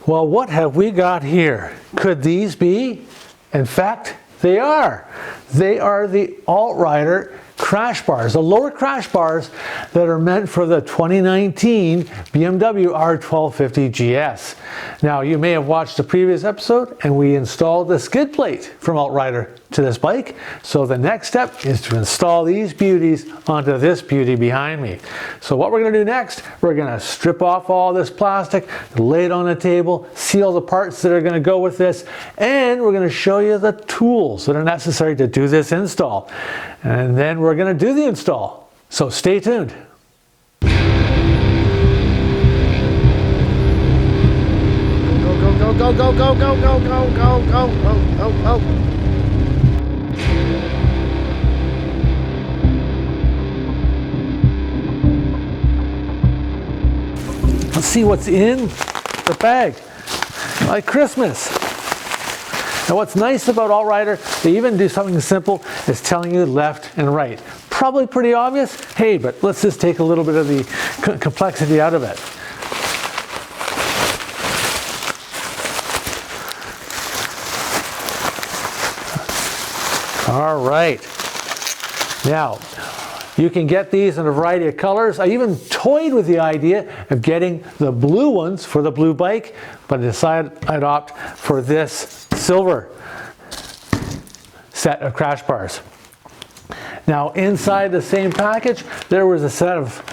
Well, what have we got here? Could these be? In fact, they are. They are the Altrider crash bars, the lower crash bars that are meant for the 2019 BMW R1250GS. Now, you may have watched the previous episode and we installed the skid plate from Altrider to this bike. So the next step is to install these beauties onto this beauty behind me. So what we're going to do next, we're going to strip off all this plastic, lay it on the table, seal the parts that are going to go with this, and we're going to show you the tools that are necessary to do this install. And then we're going to do the install. So stay tuned. Go, go, go, go, go, go, go, go, go, go, go, go, go. Let's see what's in the bag, like Christmas. Now what's nice about Altrider, they even do something simple as telling you left and right. Probably pretty obvious, hey, but let's just take a little bit of the complexity out of it. All right, now you can get these in a variety of colors. I even toyed with the idea of getting the blue ones for the blue bike, but I decided I'd opt for this silver set of crash bars. Now inside the same package, there was a set of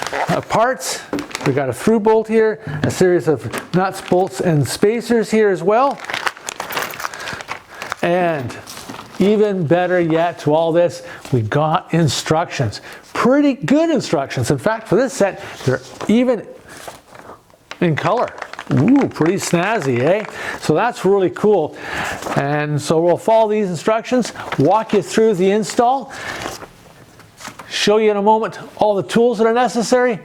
parts. We got a through bolt here, a series of nuts, bolts, and spacers here as well. And even better yet to all this, we got instructions. Pretty good instructions. In fact, for this set, they're even in color. Ooh, pretty snazzy, eh? So that's really cool. And so we'll follow these instructions, walk you through the install, show you in a moment all the tools that are necessary.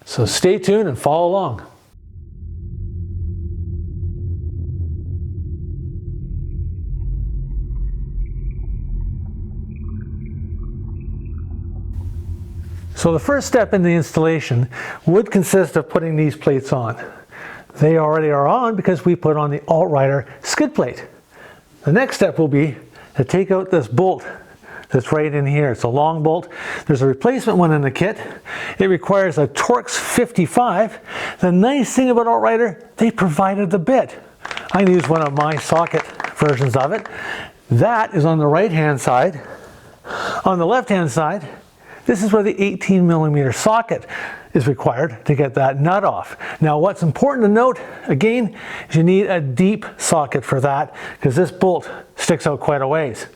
So stay tuned and follow along. So the first step in the installation would consist of putting these plates on. They already are on because we put on the Altrider skid plate. The next step will be to take out this bolt that's right in here. It's a long bolt. There's a replacement one in the kit. It requires a Torx 55. The nice thing about Altrider, they provided the bit. I use one of my socket versions of it. That is on the right hand side. On the left hand side, this is where the 18mm socket is required to get that nut off. Now what's important to note, again, is you need a deep socket for that because this bolt sticks out quite a ways.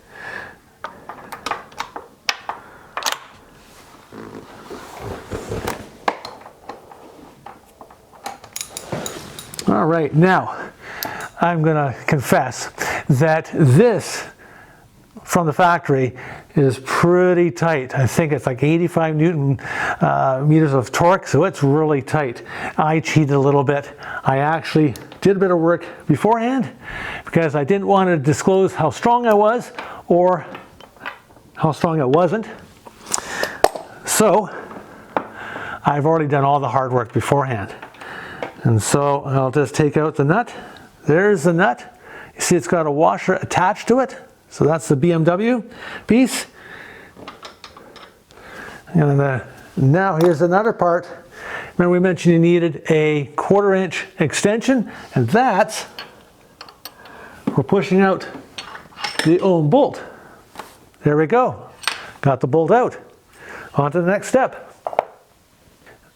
All right, now I'm gonna confess that this from the factory is pretty tight. I think it's like 85 Newton meters of torque, so it's really tight. I cheated a little bit. I actually did a bit of work beforehand because I didn't want to disclose how strong I was or how strong it wasn't. So I've already done all the hard work beforehand. And so I'll just take out the nut. There's the nut. You see it's got a washer attached to it. So that's the BMW piece. And now here's another part. Remember we mentioned you needed a 1/4 inch extension, and that's for pushing out the ohm bolt. There we go. Got the bolt out. On to the next step.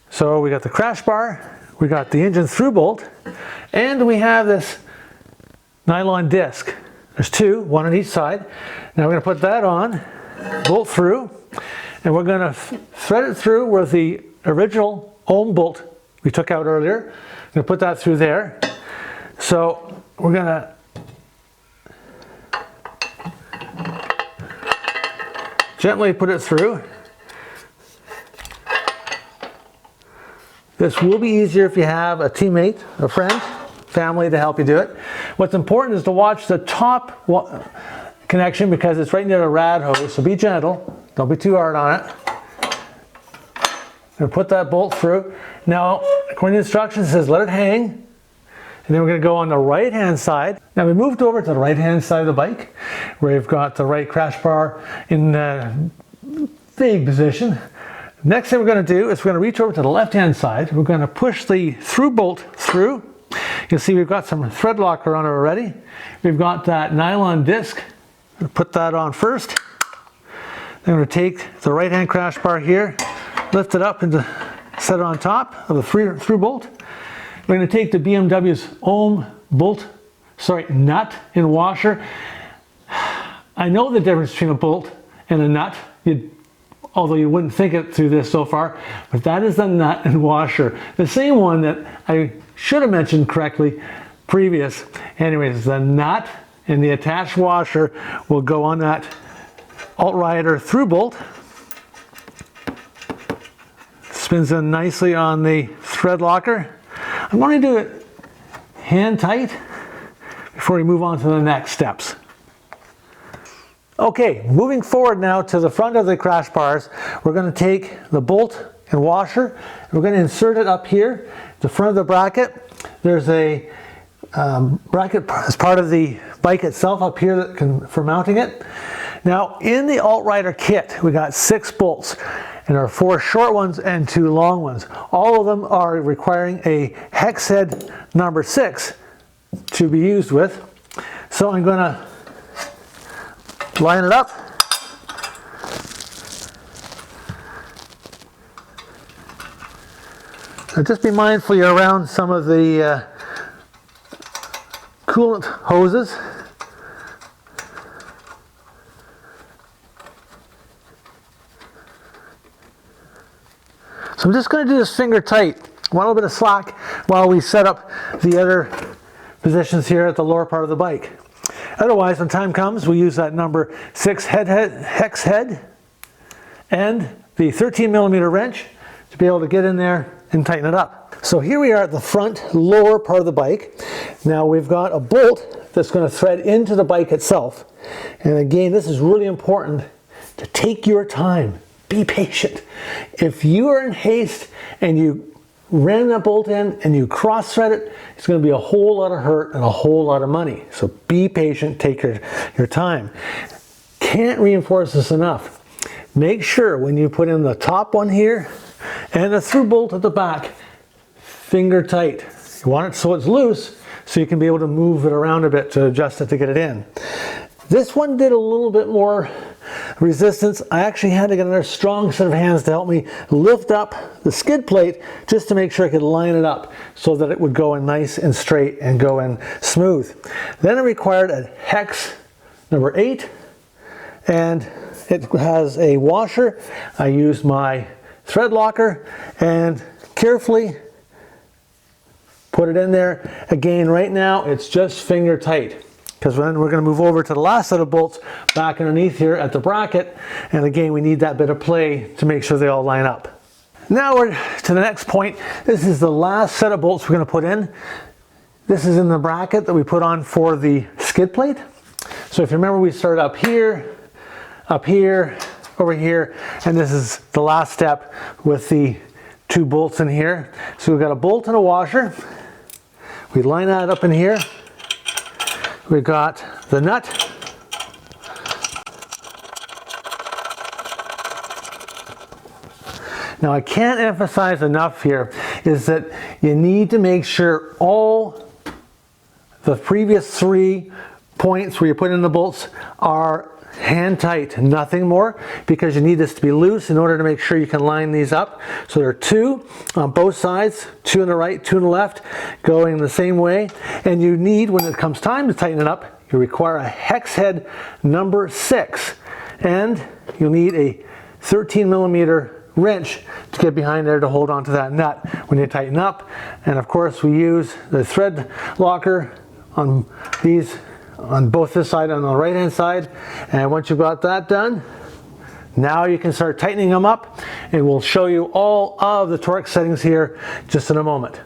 So we got the crash bar, we got the engine through bolt, and we have this nylon disc. There's two, one on each side. Now we're going to put that on, bolt through, and we're going to thread it through with the original ohm bolt we took out earlier. I'm going to put that through there. So we're going to gently put it through. This will be easier if you have a teammate, a friend, family to help you do it. What's important is to watch the top connection because it's right near the rad hose, so be gentle. Don't be too hard on it. I'm going to put that bolt through. Now, according to the instructions, it says let it hang And then we're going to go on the right hand side. Now we moved over to the right hand side of the bike where we've got the right crash bar in vague position. Next thing we're going to do is we're going to reach over to the left hand side. We're going to push the through bolt through. You'll see we've got some thread locker on it already. We've got that nylon disc. I'm going to put that on first. Then we're going to take the right hand crash bar here, lift it up and set it on top of the through bolt. We're going to take the BMW's ohm nut and washer. I know the difference between a bolt and a nut, although you wouldn't think it through this so far, but that is the nut and washer. The same one that I should have mentioned correctly previous. Anyways, the nut and the attached washer will go on that Altrider through bolt. Spins in nicely on the thread locker. I'm going to do it hand tight before we move on to the next steps. Okay, moving forward now to the front of the crash bars, we're going to take the bolt and washer, and we're going to insert it up here, the front of the bracket. There's a bracket as part of the bike itself up here for mounting it. Now in the Altrider kit, we got 6 bolts. And there are 4 short ones and 2 long ones. All of them are requiring a hex head number 6 to be used with. So I'm going to line it up. Now just be mindful you're around some of the coolant hoses. So I'm just going to do this finger tight. I want a little bit of slack while we set up the other positions here at the lower part of the bike. Otherwise, when time comes, we use that number 6 hex head and the 13mm wrench to be able to get in there and tighten it up. So here we are at the front lower part of the bike. Now we've got a bolt that's going to thread into the bike itself. And again, this is really important to take your time. Be patient. If you are in haste and you ram that bolt in and you cross thread it, it's going to be a whole lot of hurt and a whole lot of money. So be patient, take your time. Can't reinforce this enough. Make sure when you put in the top one here and the through bolt at the back, finger tight. You want it so it's loose so you can be able to move it around a bit to adjust it to get it in. This one did a little bit more resistance. I actually had to get another strong set of hands to help me lift up the skid plate just to make sure I could line it up so that it would go in nice and straight and go in smooth. Then it required a hex number 8 and it has a washer. I used my thread locker and carefully put it in there. Again, right now it's just finger tight, because then we're going to move over to the last set of bolts back underneath here at the bracket. And again, we need that bit of play to make sure they all line up. Now we're to the next point. This is the last set of bolts we're going to put in. This is in the bracket that we put on for the skid plate. So if you remember, we started up here, over here, and this is the last step with the 2 bolts in here. So we've got a bolt and a washer. We line that up in here. We've got the nut. Now I can't emphasize enough here is that you need to make sure all the previous 3 points where you put in the bolts are hand tight, nothing more, because you need this to be loose in order to make sure you can line these up. So there are 2 on both sides, 2 on the right, 2 on the left, going the same way. And you need, when it comes time to tighten it up, you require a hex head number 6, and you'll need a 13mm wrench to get behind there to hold onto that nut when you tighten up. And of course we use the thread locker on these, on both this side and on the right hand side. And once you've got that done, now you can start tightening them up, and we'll show you all of the torque settings here just in a moment.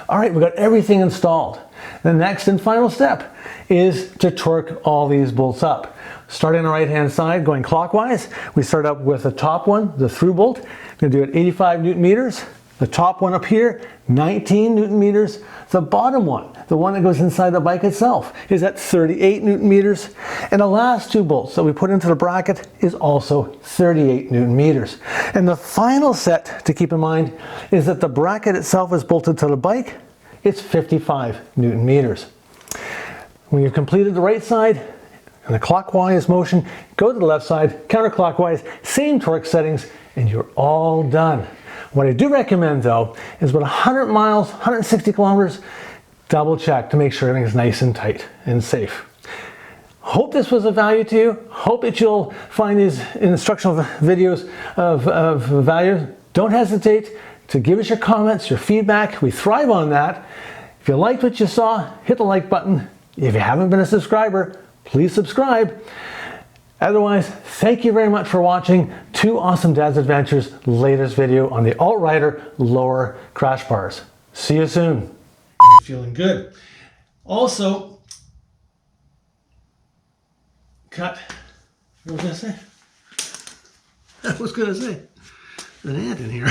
All right, we've got everything installed. The next and final step is to torque all these bolts up. Starting on the right hand side, going clockwise, we start up with the top one, the through bolt. We're going to do it 85 Newton meters. The top one up here, 19 Newton meters. The bottom one, the one that goes inside the bike itself, is at 38 Newton meters. And the last two bolts that we put into the bracket is also 38 Newton meters. And the final set to keep in mind is that the bracket itself is bolted to the bike. It's 55 Newton meters. When you've completed the right side, in a clockwise motion, go to the left side, counterclockwise, same torque settings, and you're all done. What I do recommend though, is with 100 miles, 160 kilometers, double check to make sure everything is nice and tight and safe. Hope this was of value to you. Hope that you'll find these instructional videos of value. Don't hesitate to give us your comments, your feedback. We thrive on that. If you liked what you saw, hit the like button. If you haven't been a subscriber, please subscribe. Otherwise, thank you very much for watching Two Awesome Dad's Adventures latest video on the Altrider lower crash bars. See you soon. I'm feeling good. Also, cut. What was I say? I was going to say, there's an ant in here.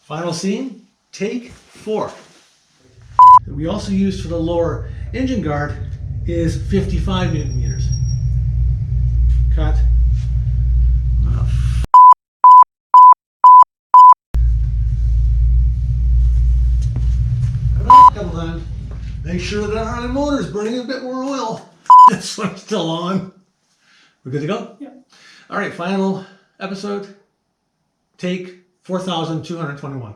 Final scene, take 4. That we also used for the lower engine guard is 55 Newton meters. Cut. A couple times. Make sure that our motor is burning a bit more oil. This one's still on. We're good to go? Yeah. All right, final episode. Take 4,221.